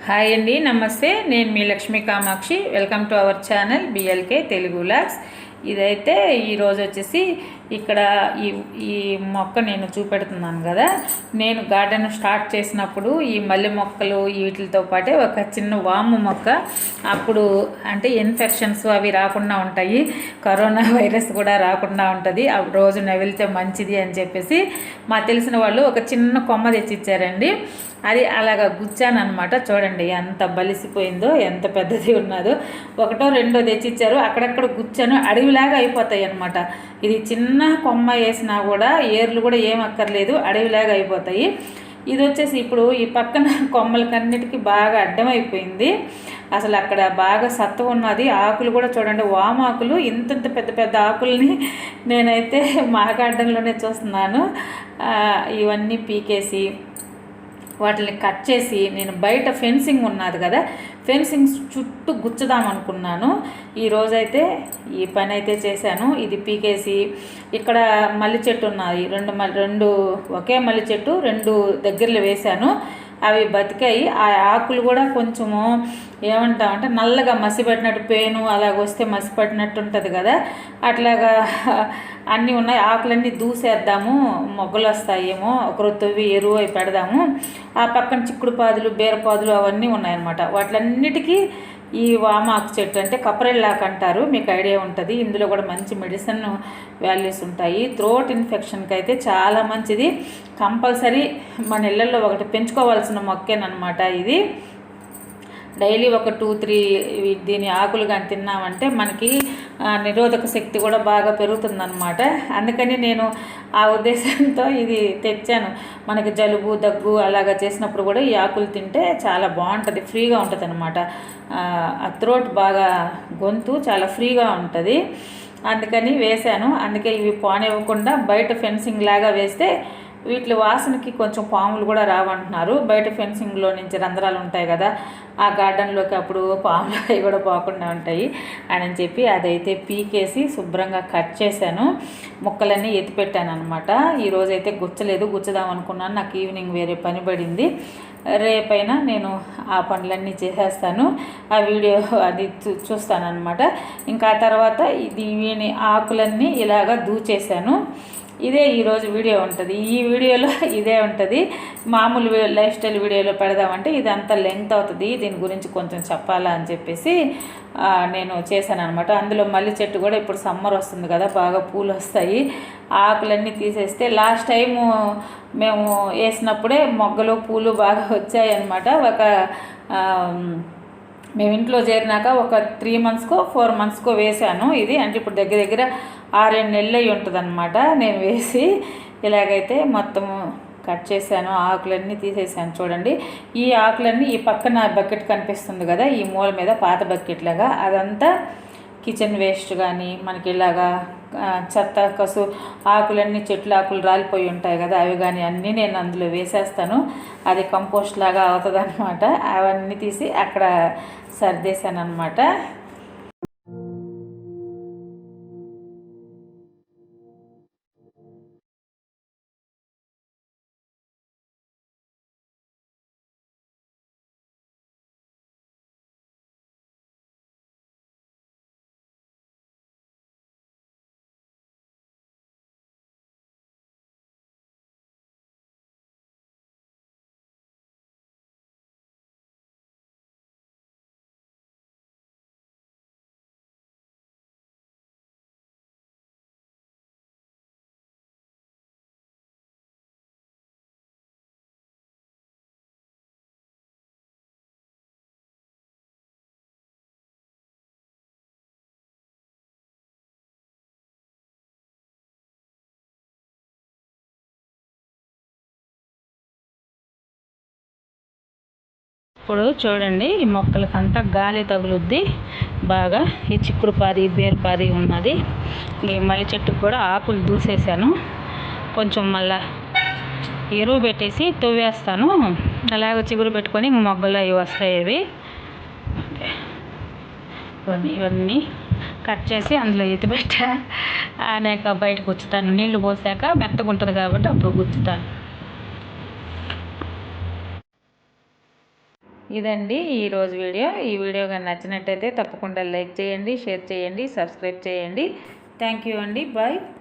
Hi అండి, నమస్తే. నేను మీ Lakshmi Kamakshi. Welcome to our channel BLK Telugu vlogs. ఇదైతే ఈరోజు వచ్చేసి ఇక్కడ ఈ ఈ మొక్క నేను చూపెడుతున్నాను కదా. నేను గార్డెన్ స్టార్ట్ చేసినప్పుడు ఈ మల్లె మొక్కలు వీటితో పాటే ఒక చిన్న వాము మొక్క, అప్పుడు అంటే ఇన్ఫెక్షన్స్ అవి రాకుండా ఉంటాయి, కరోనా వైరస్ కూడా రాకుండా ఉంటుంది, రోజు నవిలితే మంచిది అని చెప్పేసి మా తెలిసిన వాళ్ళు ఒక చిన్న కొమ్మ తెచ్చిచ్చారండి. అది అలాగా గుచ్చాను అనమాట. చూడండి ఎంత బలిసిపోయిందో, ఎంత పెద్దది ఉన్నదో. ఒకటో రెండో తెచ్చిచ్చారు, అక్కడక్కడ గుచ్చాను, అడవిలాగా అయిపోతాయి అనమాట. ఇది చిన్న కొమ్మ వేసినా కూడా ఏర్లు కూడా ఏం అక్కర్లేదు, అడవిలాగా అయిపోతాయి. ఇది వచ్చేసి ఇప్పుడు ఈ పక్కన కొమ్మలకన్నిటికీ బాగా అడ్డమైపోయింది. అసలు అక్కడ బాగా సత్వ ఉన్నది. ఆకులు కూడా చూడండి, వామాకులు ఇంతంత పెద్ద పెద్ద ఆకుల్ని నేనైతే మా గార్డెన్లోనే చూస్తున్నాను. ఇవన్నీ పీకేసి వాటిని కట్ చేసి నేను బయట ఫెన్సింగ్ ఉన్నది కదా, ఫెన్సింగ్ చుట్టూ గుచ్చదాం అనుకున్నాను. ఈరోజైతే ఈ పని అయితే చేశాను. ఇది పీకేసి ఇక్కడ మల్లి చెట్టు ఉన్నాయి, రెండు ఒకే మల్లి చెట్టు రెండు దగ్గరలో వేశాను. అవి బతికాయి. ఆ ఆకులు కూడా కొంచెము ఏమంటామంటే నల్లగా మసిపట్టినట్టు, పేను అలాగొస్తే మసిపట్టినట్టు ఉంటుంది కదా, అట్లాగా అన్నీ ఉన్నాయి. ఆకులన్నీ దూసేద్దాము, మొగ్గలు వస్తాయేమో, ఒకరు తవ్వి ఎరువు అవి పెడదాము. ఆ పక్కన చిక్కుడు పాదులు, బీరపాదులు అవన్నీ ఉన్నాయన్నమాట. వాటిలన్నిటికీ ఈ వామాకు చెట్టు అంటే కపరెల్లాకు అంటారు, మీకు ఐడియా ఉంటుంది. ఇందులో కూడా మంచి మెడిసిన్ వాల్యూస్ ఉంటాయి. థ్రోట్ ఇన్ఫెక్షన్కి అయితే చాలా మంచిది. కంపల్సరీ మన ఇళ్ళల్లో ఒకటి పెంచుకోవాల్సిన మొక్కేనమాట ఇది. డైలీ ఒక 2-3 దీని ఆకులు కానీ తిన్నామంటే మనకి నిరోధక శక్తి కూడా బాగా పెరుగుతుందన్నమాట. అందుకని నేను ఆ ఉద్దేశంతో ఇది తెచ్చాను. మనకి జలుబు దగ్గు అలాగా చేసినప్పుడు కూడా ఈ ఆకులు తింటే చాలా బాగుంటుంది, ఫ్రీగా ఉంటుంది అనమాట. ఆ థ్రోట్ బాగా, గొంతు చాలా ఫ్రీగా ఉంటుంది. అందుకని వేశాను. అందుకే ఇవి పోనివ్వకుండా బయట ఫెన్సింగ్ లాగా వేస్తే వీటి వాసనకి కొంచెం పాములు కూడా రావంటున్నారు. బయట ఫెన్సింగ్లో నుంచి రంధ్రాలు ఉంటాయి కదా, ఆ గార్డెన్లోకి అప్పుడు పాములు అవి కూడా పోకుండా ఉంటాయి అని చెప్పి అదైతే పీకేసి శుభ్రంగా కట్ చేశాను. ముక్కలన్నీ ఎత్తిపెట్టాను అనమాట. ఈరోజైతే గుచ్చలేదు, గుచ్చదాం అనుకున్నాను. నాకు ఈవినింగ్ వేరే పని పడింది. రేపైనా నేను ఆ పనులన్నీ చేసేస్తాను. ఆ వీడియో అది చూస్తానన్నమాట. ఇంకా తర్వాత దీని ఆకులన్నీ ఇలాగా దూచేశాను. ఇదే ఈరోజు వీడియో ఉంటుంది. ఈ వీడియోలో ఇదే ఉంటుంది. మామూలు లైఫ్ స్టైల్ వీడియోలో పెడదామంటే ఇదంతా లెంగ్త్ అవుతుంది, దీని గురించి కొంచెం చెప్పాలా అని చెప్పేసి నేను చేశాను అనమాట. అందులో మల్లి చెట్టు కూడా ఇప్పుడు సమ్మర్ వస్తుంది కదా, బాగా పూలు వస్తాయి. ఆకులన్నీ తీసేస్తే లాస్ట్ టైము మేము వేసినప్పుడే మొగ్గలు పూలు బాగా వచ్చాయి అనమాట. మేము ఇంట్లో చేరినాక ఒక 3 మంత్స్కో 4 మంత్స్కో వేశాను ఇది. అంటే ఇప్పుడు దగ్గర దగ్గర 6-7 నెలలు అయి ఉంటుంది అనమాట నేను వేసి. ఇలాగైతే మొత్తము కట్ చేశాను, ఆకులన్నీ తీసేసాను. చూడండి, ఈ ఆకులన్నీ ఈ పక్కన బకెట్ కనిపిస్తుంది కదా, ఈ మూల మీద పాత బకెట్ లాగా, అదంతా కిచెన్ వేస్ట్ కానీ మనకి ఇలాగా చెత్త కసు ఆకులన్నీ, చెట్ల ఆకులు రాలిపోయి ఉంటాయి కదా, అవి కానీ అన్నీ నేను అందులో వేసేస్తాను. అది కంపోస్ట్ లాగా అవుతుంది అనమాట. అవన్నీ తీసి అక్కడ సర్దేశాను అనమాట. ఇప్పుడు చూడండి, ఈ మొక్కలకంతా గాలి తగులుద్ది బాగా. ఈ చిక్కుడు పారి, బీరపారి ఉన్నది. ఈ మల్లి చెట్టుకు కూడా ఆకులు దూసేసాను. కొంచెం మళ్ళా ఎరువు పెట్టేసి తవ్వేస్తాను. అలాగ చిగురు పెట్టుకొని మొగ్గలు అవి వస్తాయి. ఇవన్నీ కట్ చేసి అందులో ఎత్తిపెట్టా. అనేక బయటకు గుచ్చుతాను. నీళ్లు పోసాక మెత్తగా ఉంటుంది కాబట్టి అప్పుడు గుచ్చుతాను. ఇదండి ఈరోజు వీడియో. ఈ వీడియో కానీ నచ్చినట్టయితే తప్పకుండా లైక్ చేయండి, షేర్ చేయండి, సబ్స్క్రైబ్ చేయండి. థ్యాంక్ యూ అండి. బాయ్.